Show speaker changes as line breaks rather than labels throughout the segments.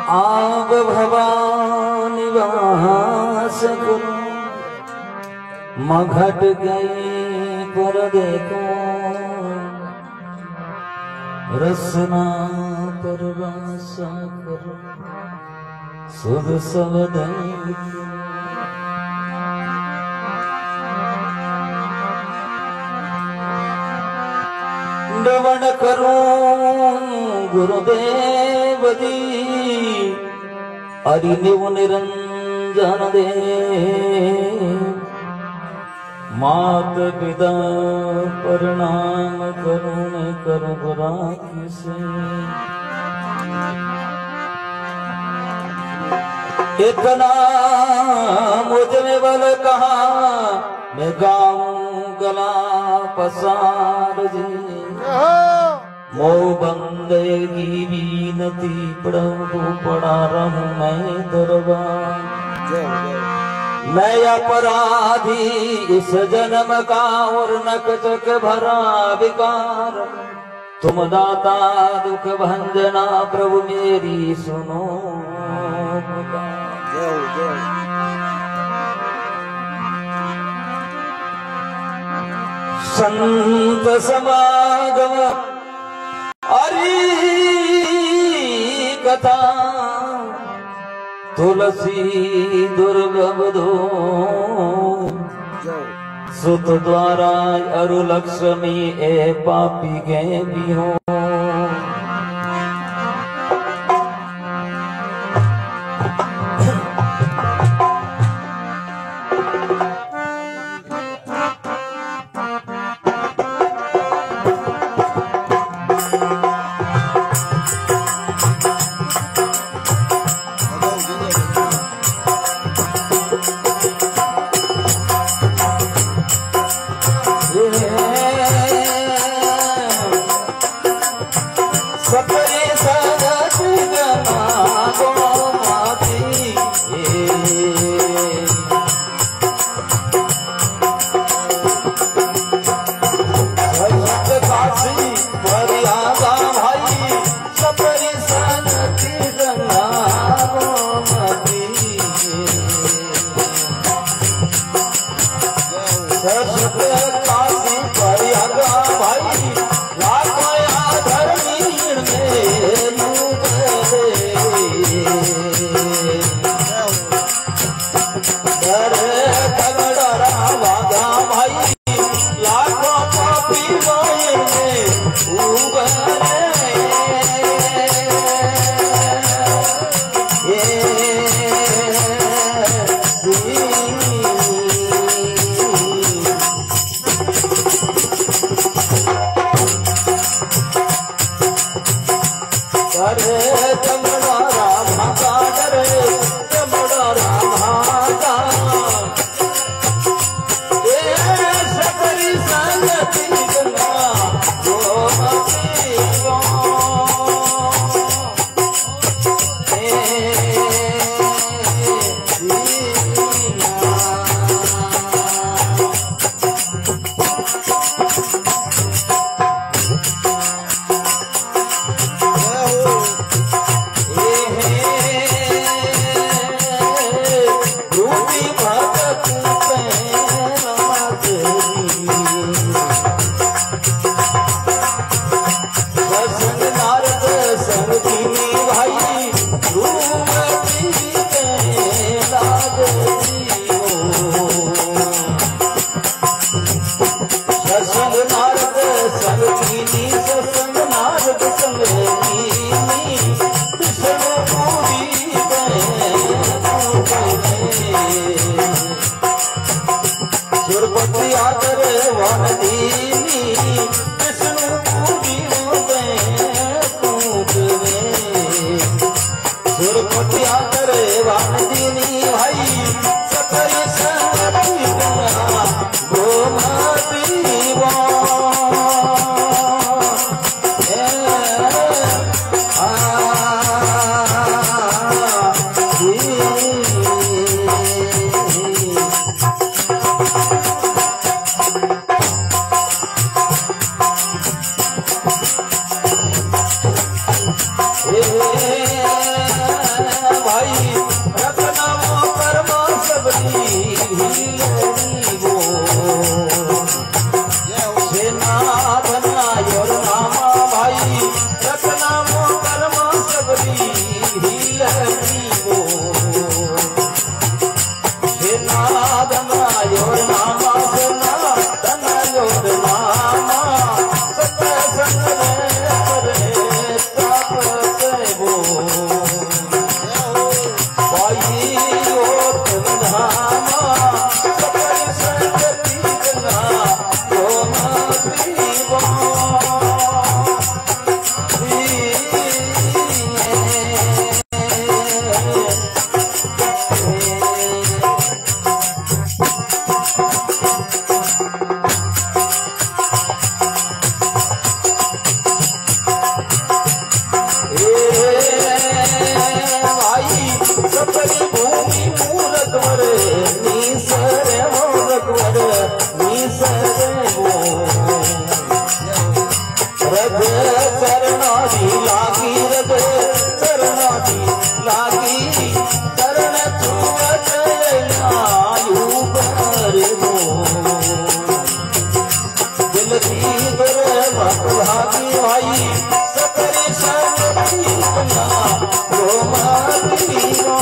आब भवानी वास गुरु मघट गई पर देखो रसना पर वासा करो शुभ सवदन दवन करूं गुरुदेव जी अरिनिव निरंजन दे मात पिता प्रणाम करुण कर बुरा किसे इतना मुझ में बल कहा मैं गाऊं गला पसार जी मो बंदे की बीनती प्रभु पड़ा रहूं मैं दरबार मैं अपराधी इस जन्म का और नकचक भरा विकार तुम दाता दुख भंजना प्रभु मेरी सुनो संत समागम हरि कथा तुलसी दुर्गम दो सुत द्वारा अरु लक्ष्मी ए पापी गे भी हो रखवरे नीसरे वो रखवरे नीसरे वो रग चरणादी लागी रग चरणादी लागी चरण छुअत आयु बर वो दिल दी बर मत भागी भाई सकरी शक्ति बना रोमा दीवा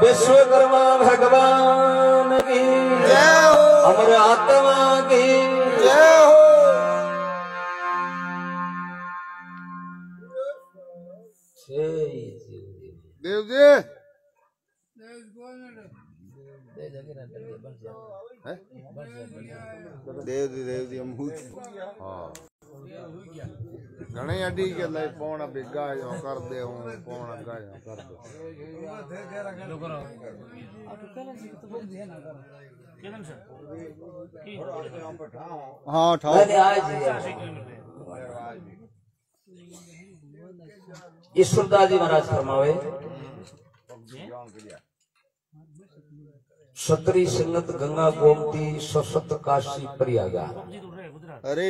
विश्वकर्मा भगवान की जय हो, अमर आत्मा की जय हो। देव जी देव जी हम हाँ घणे अडी के लाइ पौण बिगा जो कर दे हूं पौण गा जो कर दे हां ठाओ
ईश्वरदास जी महाराज फरमावे क्षत्रिय संगत गंगा गोमती सशत काशी प्रयागा।
अरे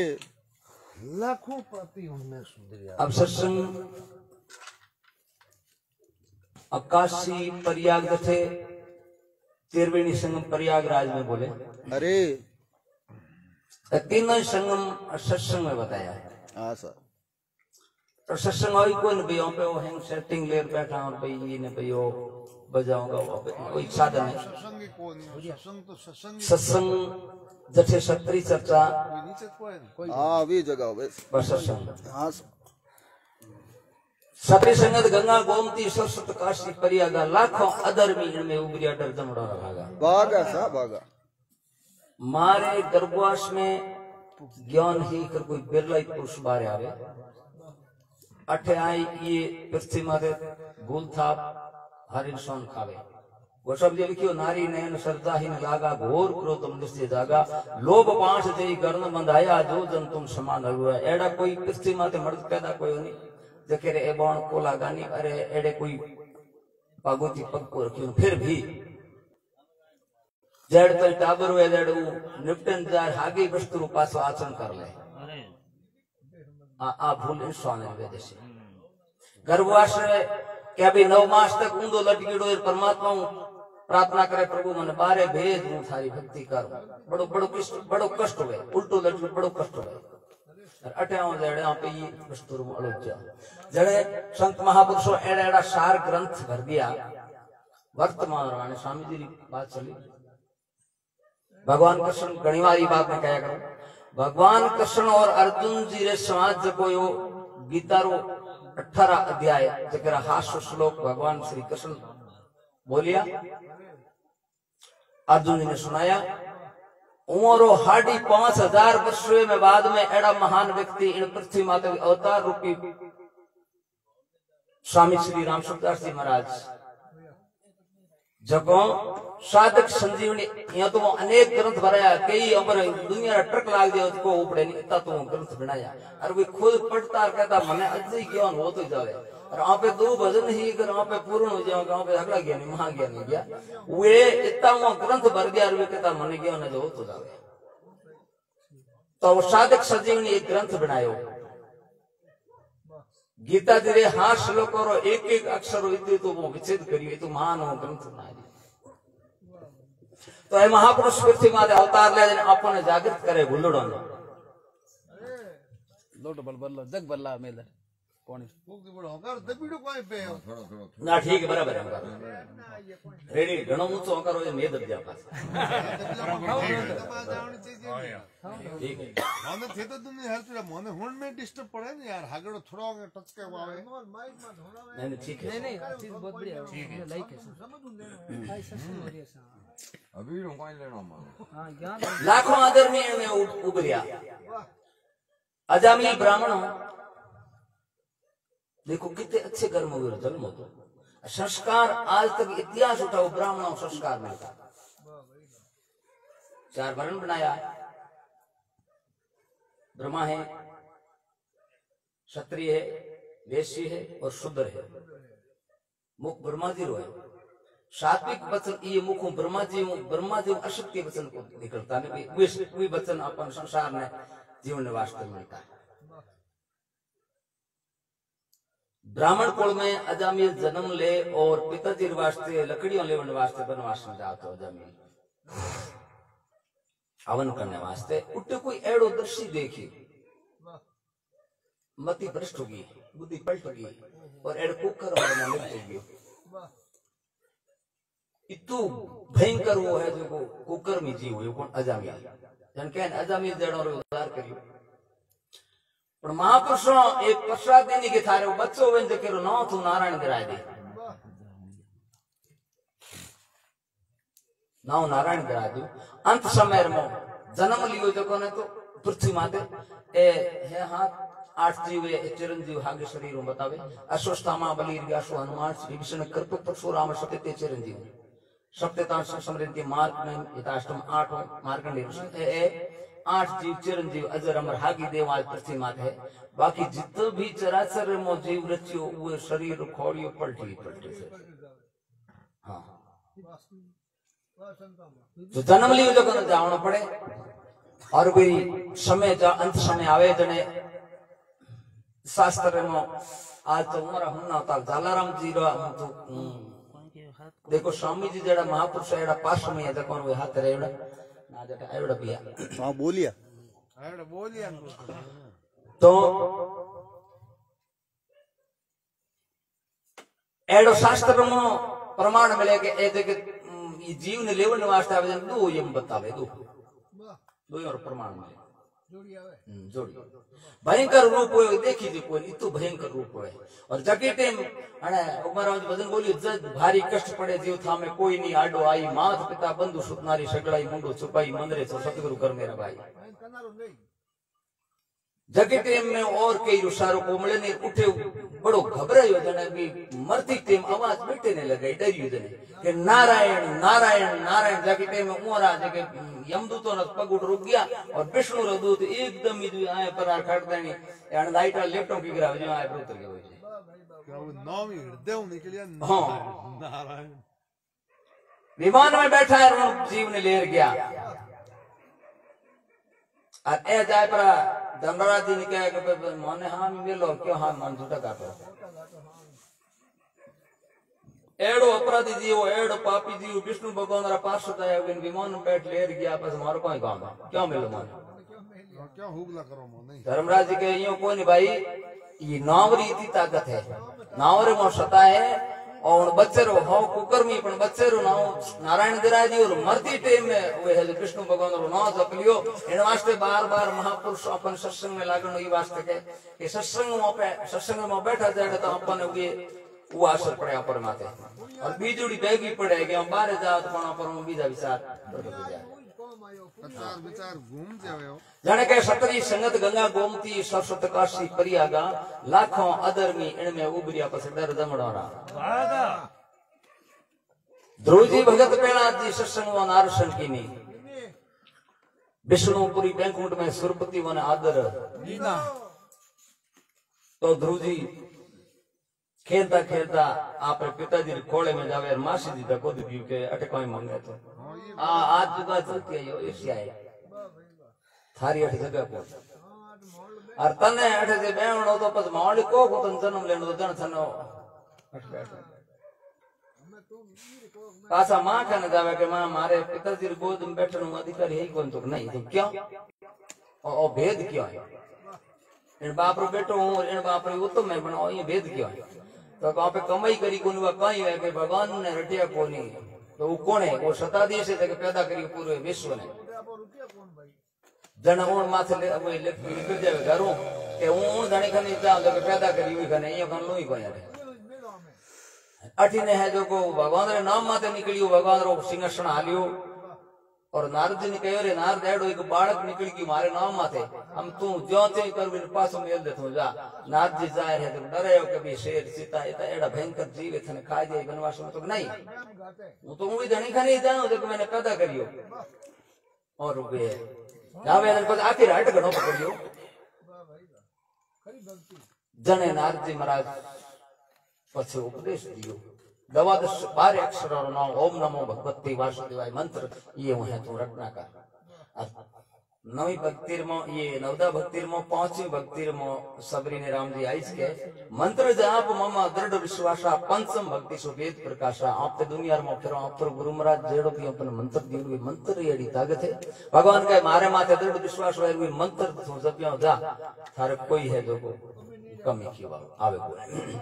लाखों पति उनमें सुंदर।
अब सत्संग काशी प्रयाग थे त्रिवेणी संगम प्रयागराज में बोले।
अरे
तीनों संगम सत्संग में बताया है।
हाँ सर।
तो सत्संग हुई कोई न भाई पे वो हैंग सेटिंग लेर बैठा और भाई ये ने भाई वो बजाऊंगा वो कोई साधन है। सत्संग जैसे क्षत्रिय चर्चा
हाँ भी जगह बस
सत्संग
हाँ
क्षत्रिय संगत गंगा गोमती सरस्वत काशी प्रयागा लाखों अधर्मी इनमें उबरिया डर जमड़ा रहा
भागा सा भागा
मारे गर्भवास में ज्ञान ही कर कोई बिरला पुरुष बारे आवे अठे आई ये पृथ्वी माते भूल था हर इंसान खावे वो सब ये लिखियो नारी नयन श्रद्धा ही न लागा घोर क्रोध मनुष्य जागा लोभ पांच जई गर्ण बंधाया जो जन तुम समान हुआ। एड़ा कोई पृथ्वी माते मर्द पैदा कोई नहीं जके रे एबण को लागानी अरे एड़े कोई पागोती पग को रखियो फिर भी जड़ तल टाबर हुए जड़ निपटन जाए आगे वस्तु पासो आचरण कर ले आ भूल इंसान वेद से गर्भवास क्या भी 9 मास तक ऊंधो लटकीड़ो परमात्मा प्रार्थना करे प्रभु मन बारे भेज हूं थारी भक्ति कर बड़ो कष्ट हुए उल्टो लटू बड़ो कष्ट हुए अठे जड़े पे ये कष्टुर अड़ोचा जड़े संत महापुरुषों एड़ा एड़ा सार ग्रंथ भर दिया वर्तमान राणे स्वामी जी की बात चली भगवान कृष्ण घनी बार बात में कहा करो भगवान कृष्ण और अर्जुन जी रे समाज को यो गीता रो 18 अध्याय जरा हास्य श्लोक भगवान श्री कृष्ण बोलिया अर्जुन जी ने सुनाया उमरो 5000 वर्षों में बाद में एड़ा महान व्यक्ति इन पृथ्वी माता अवतार रूपी स्वामी श्री राम सुखदास जी महाराज जगो साधक संजीवनी यहाँ तो अनेक ग्रंथ भराया कई अमर दुनिया ट्रक लाग दिया उसको उपड़े नहीं इतना तो ग्रंथ बनाया और वे खुद पढ़ता कहता मने अजय ज्ञान हो तो जावे और आप पे 2 भजन ही अगर आप पे पूर्ण हो जाओ आप पे अगला ज्ञान महा ज्ञान हो गया वे इतना वो ग्रंथ भर दिया और वे कहता मने ज्ञान जो हो तो जावे तो वो साधक संजीवनी एक ग्रंथ बनायो गीता जी रे हाँ श्लोक और एक एक अक्षर तो वो विच्छेद करिए तो महान हो ग्रंथ बनाया तो ये महापुरुष पृथ्वी माते अवतार ले आपने जागृत करे भूलड़ो ने
लोट बल बल्ला जग बल्ला मेल कौन
मुक्ति बड़ो होकर दबीड़ो कोई पे
ना ठीक है बराबर है रेडी घणो ऊंचो करो ये मेद दिया पास ठीक है
माने थे तो तुमने हर तरह माने हुन में डिस्टर्ब पड़े ना यार हागड़ो थोड़ा टच के आवे
नहीं ठीक है
नहीं चीज बहुत बढ़िया है लाइक है ऐसा सुन बढ़िया
अभी कोई लेना मां
हां ज्ञान
लाखों आदरणीय में उभरिया अजामिल ब्राह्मण देखो कितने अच्छे कर्म हुए जन्म हो संस्कार आज तक इतिहास उठाओ ब्राह्मणों संस्कार मिलता 4 वर्ण बनाया ब्रह्मा है क्षत्रिय है वैश्य है और शूद्र है मुख ब्रह्मा जी रो है सात्विक वचन ये मुख ब्रह्मा जी अशक्ति वचन को निकलता नहीं वचन अपन संसार ने जीवन वास्तव मिलता है ब्राह्मण कुल में अजामिल जन्म ले और पिताजी वास्ते लकड़ियों लेवन वास्ते बनवास में जातो अजामिल हवन करने वास्ते उठे कोई एड़ो दृश्य देखी मति भ्रष्ट होगी बुद्धि पलट होगी और एड़ कुकर लिप्त होगी इतु भयंकर वो है जो कुकर में जीव हुई कौन अजामिल जन कहन अजामिल जड़ों रे उद्धार करियो पर महापुरुषों एक प्रसाद देने के थारे बच्चों वे जकेरो नाम तू नारायण गिराए दे नाव नारायण गिराए दो अंत समय में जन्म लियो जको ने तो पृथ्वी माते ए है हाथ 8 जीव चिरंजीव हागे शरीर बतावे अश्वत्थामा बलि व्यासु हनुमान श्री विष्णु कृप परशुराम सत्य चिरंजीव सप्ततां समृद्धि मार्ग में यथाष्टम 8 मार्कंडेय 8 जीव चिरंजीव अजर अमर हागी देवाल पृथ्वी मात है बाकी जितो भी चराचर मो जीव रचियो वो शरीर खोड़ियो पलटी से हाँ तो जन्म लियो जो कन जावनो पड़े और भी समय जा अंत समय आवे जने शास्त्र में आज तो उम्र हुना था जालाराम जी रो तो देखो स्वामी जी जड़ा महापुरुष एड़ा पास में है कौन वे हाथ रेड़ा ना जटा एड़ा पिया
हां बोलिया
तो एड़ो शास्त्र में प्रमाण मिले के ए देखे ये जीव ने लेवन वास्ते आवे दो यम बतावे दो और प्रमाण मिले जोड़ी भयंकर रूप हो देखी थी कोई इतु भयंकर रूप हो और जगे टेम अने उमराज भजन बोली जज भारी कष्ट पड़े जीव था में कोई नहीं आडो आई मात पिता बंधु सुतनारी सगड़ाई मुंडो छुपाई मंदरे सो सतगुरु कर मेरा भाई जगे टेम में और कई रुसारो को मिले ने उठे बड़ो घबरायो जने भी मरती टेम आवाज बैठे ने लगे डरियो जने कि नारायण नारायण नारायण जगे टेम में उमरा जगे यमदूतों ने पग उठ रुक गया और विष्णु रो दूत एकदम ही आए पर खड़ देनी यानी लाइट लेफ्टों की गिरा जो आए पर उतर गए
क्या वो नाम ही हृदय निकलिया नारायण
विमान में बैठा है जीव ने लेर गया और ए जाए पर धनराज जी ने कहा कि मोने हाँ मिलो क्यों हाँ मन झूठा काटो एड़ो अपराधी जीव एड़ो पापी जीव विष्णु भगवान रा पार्षद आया विमान में बैठ लेर गया बस मारो कोई काम है क्यों मिलो मन
क्या हुगला करो मो नहीं
धर्मराज जी के यूं कोई नहीं भाई ये नावरी इतनी ताकत है नावरे मो सता है और बच्चेरो हो कुकर्मी पण बच्चेरो नाव नारायण दिराजी और मरती टेम में वे है विष्णु भगवान रो नाम जप लियो इन वास्ते बार-बार महापुरुष अपन सत्संग में लागण ई वास्ते के सत्संग में बैठा जाए तो अपन ये वो असर पड़े पर माथे और बीजोड़ी बेगी पड़े कि हम बाहर जात पण पर बीजा विचार
विचार घूम जावे
जाने के सतरी संगत गंगा गोमती सरस्वत काशी परियागा लाखों अधर्मी इनमें उबरिया पस डर जमड़ोरा ध्रुवजी भगत पेड़ा जी सत्संग व नारसन कीनी विष्णुपुरी बैंकुट में सुरपति वन आदर तो ध्रुवजी खेलता खेलता आपरे पिताजी खोले में जावे मासी जी तक खुद भी के अटे कोई मांगे तो आज जुगा चलती है यो एशिया है थारी अठ जगह को और तने अठ जे बेवणो तो पस मावली को तन जन्म लेनो तो जन थनो अठ बैठ पासा मां कने जावे के मां मारे पिताजी गोद में बैठनो अधिकार है कोन तो नहीं तो क्यों ओ भेद क्यों है इन बाप रो बेटो हूं इन बाप रो उत्तम में बनाओ ये भेद क्यों है तो वहां पे कमाई करी कोनी वा कई है कि भगवान ने रटिया कोनी तो वो कौन है वो शताब्दी से तक पैदा करी पूरे विश्व ने जन उन माथे वो निकल जावे घरों के उन धणी खनी जा जो पैदा करी हुई खने ये खन लोई कोया अठी ने है जो को भगवान रे नाम माथे निकलियो भगवान रो सिंहासन हालियो और नारद जी ने कहो रे नारद एडो एक बालक निकल की मारे नाम माथे हम तू जो ते कर बिन पासो मेल दे तू जा नारद जी जाए है तो डरे हो कभी शेर सीता एड़ा भयंकर जीव थने खा जाए वनवास में तो नहीं वो तो मुई धणी खाने जानो जो मैंने पैदा करियो और वे जावे ने कुछ आखिर हट घणो पकड़ियो जने नारद जी महाराज पछे उपदेश दियो दवादश 12 अक्षरों नाम ओम नमो भगवते वासुदेवाय मंत्र ये है तू रटना कर नवी भक्तिर में ये नवदा भक्तिर में पांचवी भक्तिर में सबरी ने राम जी आइस के मंत्र जाप ममा दृढ़ विश्वासा पंचम भक्ति सो वेद प्रकाशा आप ते दुनिया में फिरो आप पर गुरु महाराज जेड़ो भी अपन मंत्र दियो वे मंत्र एडी ताकत है भगवान के मारे माथे दृढ़ विश्वास है वे मंत्र तो जपियो जा थारे कोई है जो को कमी की आवे कोई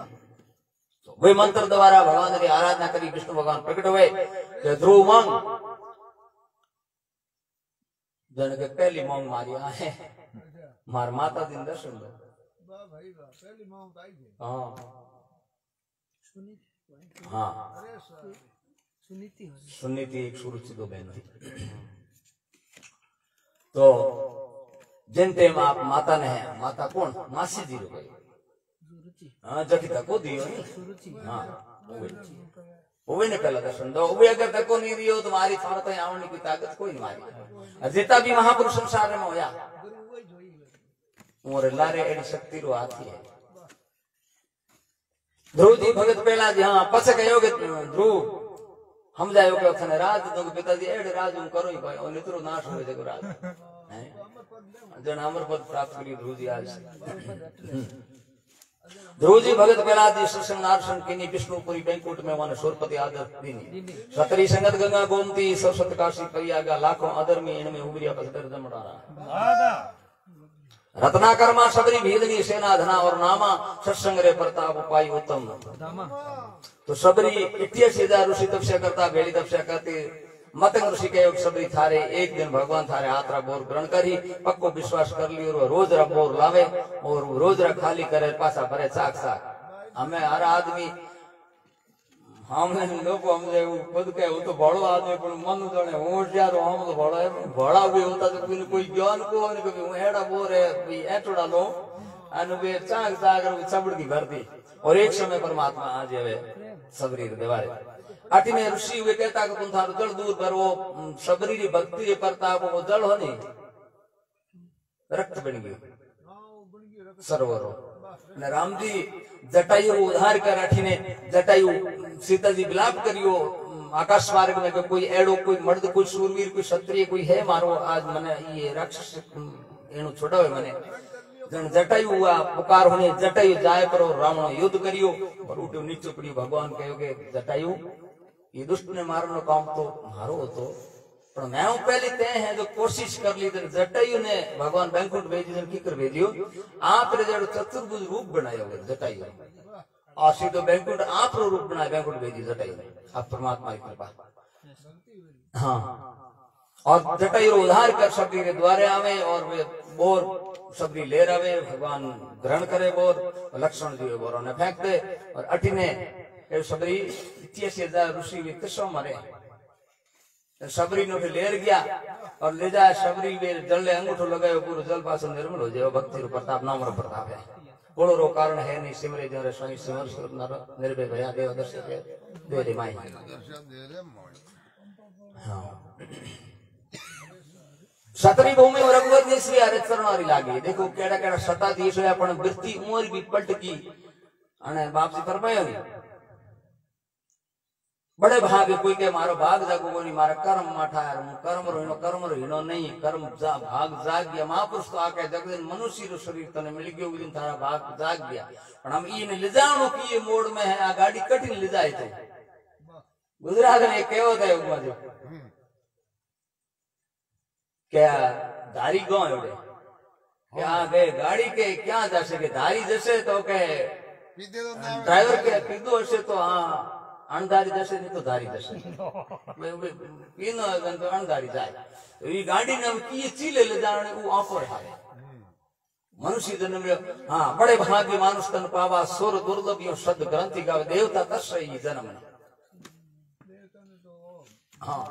तो वे मंत्र द्वारा भगवान की आराधना करी विष्णु भगवान प्रकट हुए कि ध्रुव मांग जन के पहली मांग मारिया है मार माता दिन दर्शन दो हाँ हाँ सुनीति एक सुरुचि दो बहन थी तो जिन टेम आप माता ने है माता कौन मासी जी रो गई हाँ जकी तको दियो हाँ उवे ने पहला दर्शन दो उवे अगर तको नहीं दियो तुम्हारी थार तो आवनी की ताकत कोई नहीं मारी जितना भी महापुरुष संसार में होया मोर लारे एडी शक्ति रो हाथी है ध्रुव जी भगत पहला जी हाँ पछ कहो के ध्रुव हम जायो के थने राज दो पिताजी एडे राज हम करो ही भाई और नितरो नाश हो जगो राज जन अमर पद प्राप्त करी ध्रुव जी आज ध्रुव जी भगत प्रहलाद सत्संग नारसन कीनी विष्णुपुरी बैंकुट में वन सुरपति आदर दीनी सतरी संगत गंगा गोमती सरस्वत काशी परियागा लाखों अधर्मी इनमें उबरिया पसकर जमड़ारा रत्नाकर्मा सबरी भीलनी सेना धना और नामा सत्संग रे प्रताप उपाय उत्तम तो सबरी 88,000 ऋषि तपस्या करता भेड़ी तपस्या करते मतंग ऋषि के योग सबरी थारे एक दिन भगवान थारे हाथरा बोर ग्रहण करी पक्को विश्वास कर लियो रोज रा बोर लावे और रोज रा खाली करे पासा भरे साक साक हमें हर आदमी हमने लोग हमने खुद के वो तो बड़ो आदमी पर मन जाने होशियार हम तो बड़ा है बड़ा भी होता तो कोई ज्ञान को नहीं कोई एड़ा बोर है भी एटड़ा लो अनुभव साग सागर छबड़ की भरती और एक समय परमात्मा आ जावे सबरी देवारे अटी में ऋषि हुए कहता कि तुम थारो जल दूर पर वो सबरी री भक्ति रे प्रताप वो जल हो नहीं रक्त बन गयो सरोवर ने राम जी जटायु उधार कर अठी ने जटायु सीता जी विलाप करियो आकाश मार्ग में कोई एड़ो कोई मर्द कोई सूरवीर कोई क्षत्रिय कोई है मारो आज मने ये राक्षस एनु छोड़ावे मने जन जटायु हुआ पुकार होने जटायु जाए पर रावण युद्ध करियो और उठो नीचे पड़ियो भगवान कहो के जटायु ये दुष्ट ने मारनो काम तो मारो तो पर मैं पहले ते है जो कोशिश कर ली जटायु ने भगवान बैंकुट भेजी की कर भेजियो आप रे जड़ चतुर्भुज रूप बनायो जटायु और सीधो बैंकुट आप रो रूप बनाए बैंकुट भेजी जटायु आप परमात्मा की कृपा हाँ और जटायु उद्धार कर शबरी के द्वारे आवे और वे बोर शबरी ले रहे भगवान ग्रहण करे बोर लक्ष्मण जी बोरों ने फेंक दे और अठीने शबरी ऋषि भी किसो मरे शबरी ने लेर गया और ले जाए शबरी वे जल अंगूठो लगायो पूरा जल पास निर्मल हो जाए भक्ति रो प्रताप नाम रो प्रताप है कोड़ो रो कारण है नहीं सिमरे जरे स्वामी सिमर सुर निर्भय भया देव दर्शन दे रे माई हाँ क्षत्रिय भूमि और रघुवर ने श्री हरे चरणारी लागी देखो केड़ा केड़ा सताधीश है पण वृत्ति उमर भी पलट की अने बाप जी फरमायो नहीं बड़े भाग कोई के मारो भाग जागो कोई मारा कर्म माठा यार कर्म रो हिनो नहीं कर्म जा भाग जाग गया महापुरुष तो आके जगदिन मनुष्य रो शरीर तने मिल गयो दिन थारा भाग जाग गया पण हम ई ने ले जानो की ये मोड़ में है आ गाड़ी कठिन ले जाए तो गुजरात में केवो थे उमा जो क्या धारी गांव एवडे क्या गए गाड़ी के क्या जैसे के धारी जैसे तो के ड्राइवर के पीधो हसे तो हाँ अणधारी जैसे नहीं तो धारी जैसे पीनो तो अणधारी जाए तो ये गाड़ी ने की चीले ले जाने वो ऑफर है मनुष्य जन्म हाँ बड़े भाग्य मानुष तन पावा सुर दुर्लभियों शब्द ग्रंथि गावे देवता तस्सई जन्म हाँ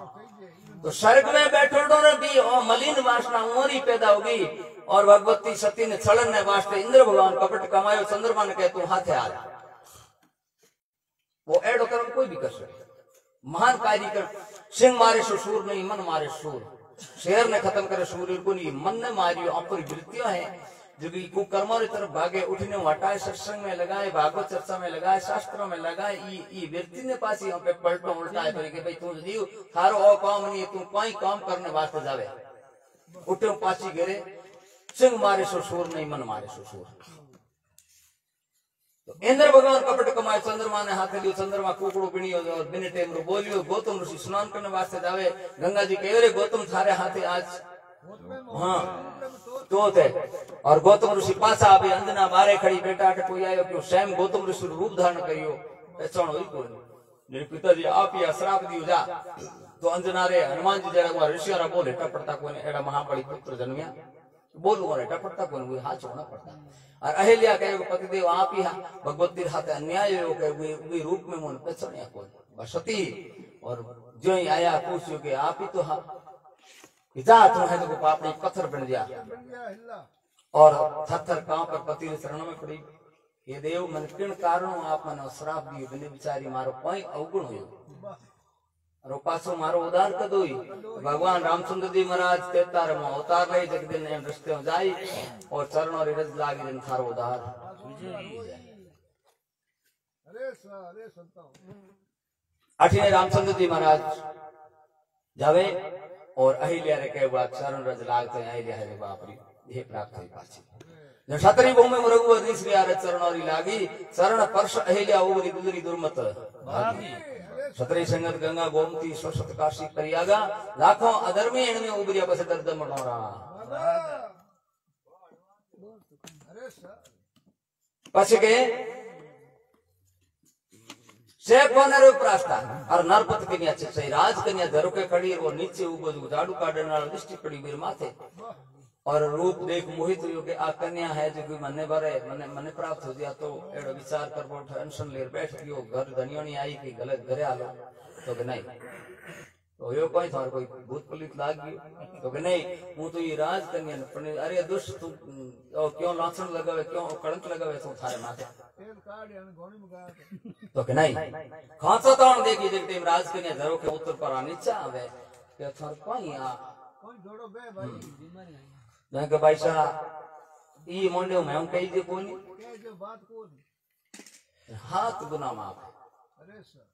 तो स्वर्ग में बैठो भी और मलिन वासना उमरी पैदा होगी और भगवती सती ने छलन ने वास्ते इंद्र भगवान कपट कमायो चंद्रमा ने कहे तू हाथे आ वो एडो कर्म कोई भी कर सके महान कार्य कर सिंह मारे सो सूर नहीं मन मारे सूर शेर ने खत्म करे सूर्य को नहीं मन ने मारियो अपरी वृत्तियां है जो कि कुकर्मों की तरफ भागे उठने हटाए सत्संग में लगाए भागवत चर्चा में लगाए शास्त्रों में लगाए ये व्यक्ति ने पास यहाँ पे पलटो उल्टाए कि भाई तू जीव थारो और काम नहीं तू कोई काम करने वास्ते जावे उठे पाची गिरे सिंह मारे सो सूर नहीं मन मारे सो सूर तो इंद्र भगवान कपट कमाए चंद्रमा ने हाथ लियो चंद्रमा कुकड़ो पिणियो और बिने टेम रो बोलियो गौतम ऋषि स्नान करने वास्ते जावे गंगा जी कहे रे गौतम थारे हाथे आज हाँ तो थे और गौतम ऋषि पासा अभी अंजना बारे खड़ी बेटा के कोई आयो क्यों स्वयं गौतम ऋषि रूप धारण करियो पहचान हुई कोई मेरे पिताजी आप ही श्राप दियो जा तो अंजना रे हनुमान जी जरा ऋषि रा बोले टपड़ता कोने एड़ा महाबली पुत्र जन्मिया बोलू रे टपड़ता कोने वो हाथ छोड़ना पड़ता और अहिल्या कहे पतिदेव आप ही भगवती हाथ अन्याय हो के वे रूप में मन पहचानिया कोई सती और जो ही आया पूछो कि आप ही तो हाँ पिता तो है तो पापड़ी पत्थर बन गया और थर कांप पर पति ने शरण में पड़ी ये देव मन किन कारणों आप मन श्राप दियो बिने बिचारी मारो कोई अवगुण हो और पासो मारो उदार कदोई भगवान रामचंद्र जी महाराज 13 में अवतार ले जगदिन ने दृष्टि में जाई और चरण और रज लागी दिन थारो उदार अठे रामचंद्र जी महाराज जावे और अहिल्या रे के बाद चरण रज लागते अहिल्या रे बाप रे ये प्राप्त हुई पाछी जब क्षत्रिय भूमि में रघुवर ऋषि रे चरण और लागी चरण स्पर्श अहिल्या उबरी दुदरी दुर्मत भागी क्षत्रिय संगत गंगा गोमती स्वसत काशी करियागा लाखों अधर्मी इनमें उबरिया बस दर्द मनोरा पाछे के से कोनरो प्रास्ता और नरपत कन्या से राज कन्या धरो के खड़ी और नीचे ऊपर झाड़ू काटने वाला दृष्टि पड़ी वीर माथे और रूप देख मोहित हो के आ कन्या है जो कि मने भरे मने प्राप्त हो गया तो एड़ो विचार कर बोल टेंशन ले बैठ गयो घर धनियो नहीं आई कि गलत घरे आलो तो कि नहीं तो यो कोई थार कोई भूत पुलिस लाग गयो तो कि नहीं हूं तो ये राज कन्या ने अरे दुष्ट तू क्यों लाछन लगावे क्यों कलंक लगावे तू थारे माथे तो कि नहीं खांसा ताण देखी देखते राज कन्या धरो के उत्तर पर नीचा आवे के थार कोई आ कोई जोड़ो बे भाई बीमारी मैं के भाई साहब ई मोंडे में हम कही दे कोनी के जो बात को हाथ गुना माफ अरे सर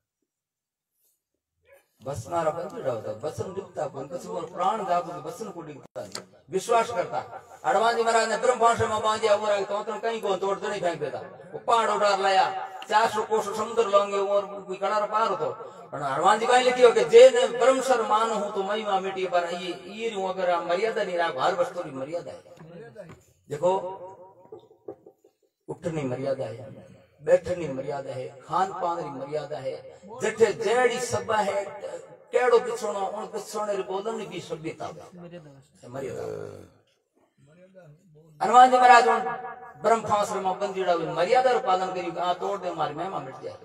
बसनारा बंदीड़ा होता बसन दिखता पण પછી મોર પ્રાણ જાતો બસન को दिखता विश्वास करता अडवाणी महाराज ने ब्रह्म भाषा में बांधे उमर तो कहीं को तोड़ नहीं फेंक देता वो पहाड़ उड़ा लाया 400 कोस समुद्र लोंगे और कोई कड़ार पार तो पण हनुमान जी कहीं लिखियो कि जे ने ब्रह्मसर मान हूं तो महिमा मिटी पर ये अगर मर्यादा नहीं रहा हर वस्तु की मर्यादा है देखो उठनी मर्यादा है बैठनी मर्यादा है खान पान की मर्यादा है जठे जेड़ी सभा है केड़ो बिछोनो उन बिछोने री बोलने की सभ्यता मर्यादा हनुमान जी महाराज ब्रह्म फांसर में बंदीड़ा मर्यादा रो पालन करी आ तोड़ दे मारी महिमा मिट जाए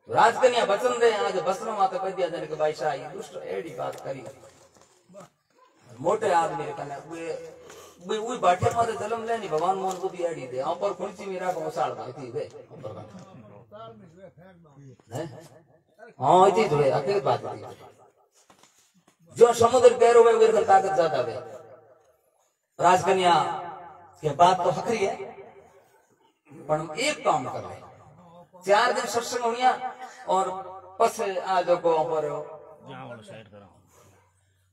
राजकन्या बचन दे आज बसनो माते कह दिया जने के भाई शाह ये दुष्ट एड़ी बात करी मोटे आदमी कने वे बाठे माते जन्म लेनी भगवान मोहन को भी एड़ी दे ऊपर खुंची मेरा को साल थी वे ऊपर हैं हां इतनी तो है अकेले बात थी जो समुद्र गहरो में वे ताकत ज्यादा है राजकन्या के बात तो हकरी है पर एक काम कर ले 4 दिन सत्संग होनिया और पस आज को पर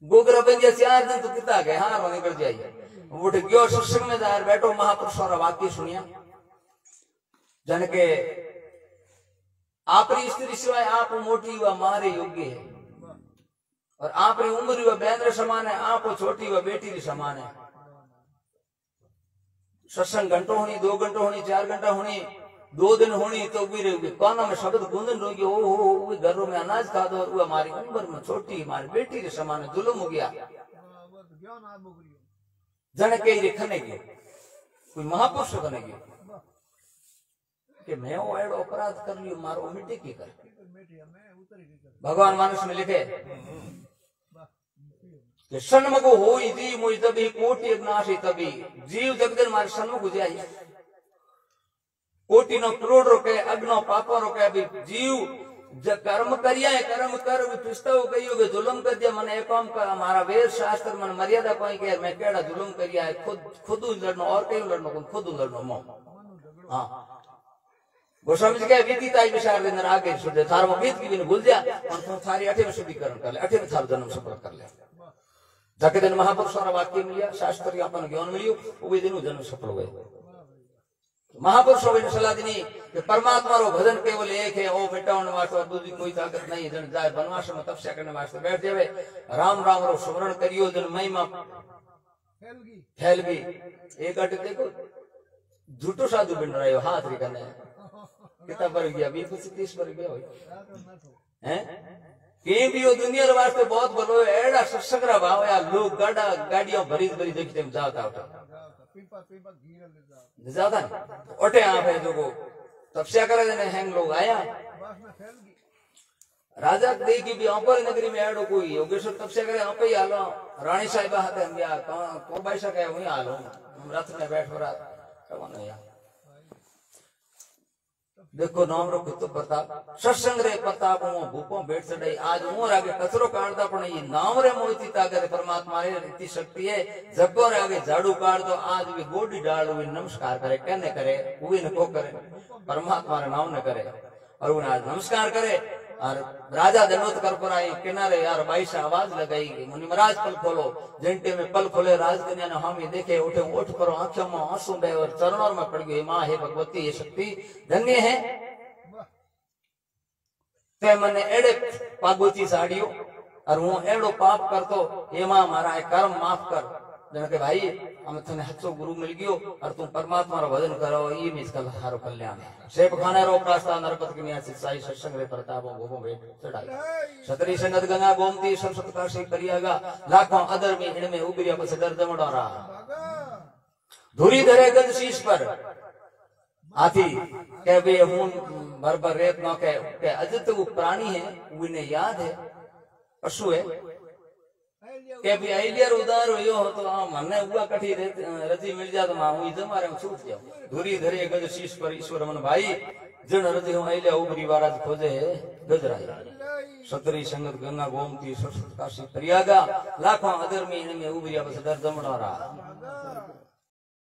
गोगरा बंदिया 4 दिन तो कितना गए हां निकल जाइए उठ गयो सत्संग में जाकर बैठो महापुरुषों का वाक्य सुनिया जन के आपरी स्त्री सिवाय आप मोटी व मारे योग्य है और आपरी उम्र व बेंद्र समान है आप छोटी व बेटी समान है सत्संग घंटों होनी 2 घंटों होनी 4 घंटा होनी 2 दिन होनी तो भी कानों में शब्द गूंजन रोगी ओ हो घरों में अनाज खा दो और हमारी उम्र में छोटी हमारी बेटी के समान जुल्म हो गया जन के लिखने की कोई महापुरुष बनेगी कि मैं वो एडो अपराध कर लियो मारो मिट्टी की कर भगवान मानस में लिखे कि सन्मुख होई जी मुझ तभी कोटि अग्नाशी तभी जीव जगदन मारे सन्मुख जाई कोटि नो करोड़ रोके अग्नो पापा रोके अभी जीव जब कर्म करिया है कर्म कर पिस्ता हो गई होगे जुल्म कर दिया मैंने एक काम का हमारा वेद शास्त्र मन मर्यादा कोई के मैं केड़ा जुल्म करिया है खुद लड़नो और कहीं लड़नो खुद लड़नो मो हाँ गोस्वामी जी कहे बीती ताई विचार दिन आगे सुधे थार वो बीत की भी भूल जा और तुम थारी 8वें शुद्धिकरण कर ले 8वें थार जन्म सफल कर ले जाके दिन महापुरुषों का वाक्य मिलिया शास्त्र अपन ज्ञान मिलियो वो भी दिन जन्म सफल हो गए महापुरुषों ने सलाह दी कि परमात्मा रो भजन केवल एक है ओ मिटावन वास्ते और दूसरी कोई ताकत नहीं जन जाए वनवास में तपस्या करने वास्ते बैठ जावे राम राम रो स्मरण करियो जन महिमा फैल गई एक अट देखो झूठो साधु बन रहे हो हाथ री करने कितना पर गया 20-30 पर गया हैं के भी वो दुनिया रे वास्ते बहुत भलो है एड़ा सत्संग रा भाव या लोग गाड़ियां भरी भरी देखते जाता ज्यादा ओटे आप है जो तपस्या करे जने हैंग लोग आया राजा देखी भी ऊपर नगरी में एडो कोई योगेश्वर तपस्या करे आप ही आलो रानी साहिबा हाथे हम या कौन भाई सके वही आलो रथ में बैठ रहा कौन है देखो नाम रो कुत्तो प्रताप सत्संग रे प्रताप मो भूपो भेट चढ़ाई आज मोर आगे कचरो काढ़ता पण ये नाम रे मोती ताकत परमात्मा रे इतनी शक्ति है जगो रे आगे झाड़ू काढ़ दो आज भी गोडी डाल हुए नमस्कार करे कहने करे हुए न को करे परमात्मा रे नाम न करे और उन आज नमस्कार करे और राजा दंडोत कर पर आए किनारे यार भाई से आवाज लगाई मुनि महाराज पल खोलो जंटे में पल खोले राजकन्या ने हामी देखे उठे उठ पर आंखों में आंसू बहे और चरणों में पड़ गई माँ हे भगवती ये शक्ति धन्य है ते मने एड़े पागोची साड़ियो और वो एड़ो पाप कर तो ये माँ हमारा कर्म माफ कर जन के भाई हम तने हत्सो गुरु मिल गयो और तुम परमात्मा रो भजन करो ये मिसकल हारो कल्याण सेब खाने रो प्रास्ता नरपत की न्यास साई सत्संग रे प्रतापो गोपो भेट चढ़ाई क्षत्रिय संगत गंगा गोमती संसत काशी करियागा लाखों अदर में इनमें उबरिया बस डर दमड़ा रहा धुरी धरे गंज शीश पर हाथी के वे हूं भर रेत न के अजित वो प्राणी है वो इन्हें याद है पशु है के भी आइलियर उदार हो तो मने हुआ कठी रजी मिल जा तो मां हुई जमारे में छूट जाओ धुरी धरे गज शीश पर ईश्वर मन भाई जन रजी हो आइलिया उबरी वाराज खोजे गजराई क्षत्रिय संगत गंगा गोमती सरस्वती काशी प्रयागा लाखों अदर में इनमें उबरिया बस डर जमड़ा रहा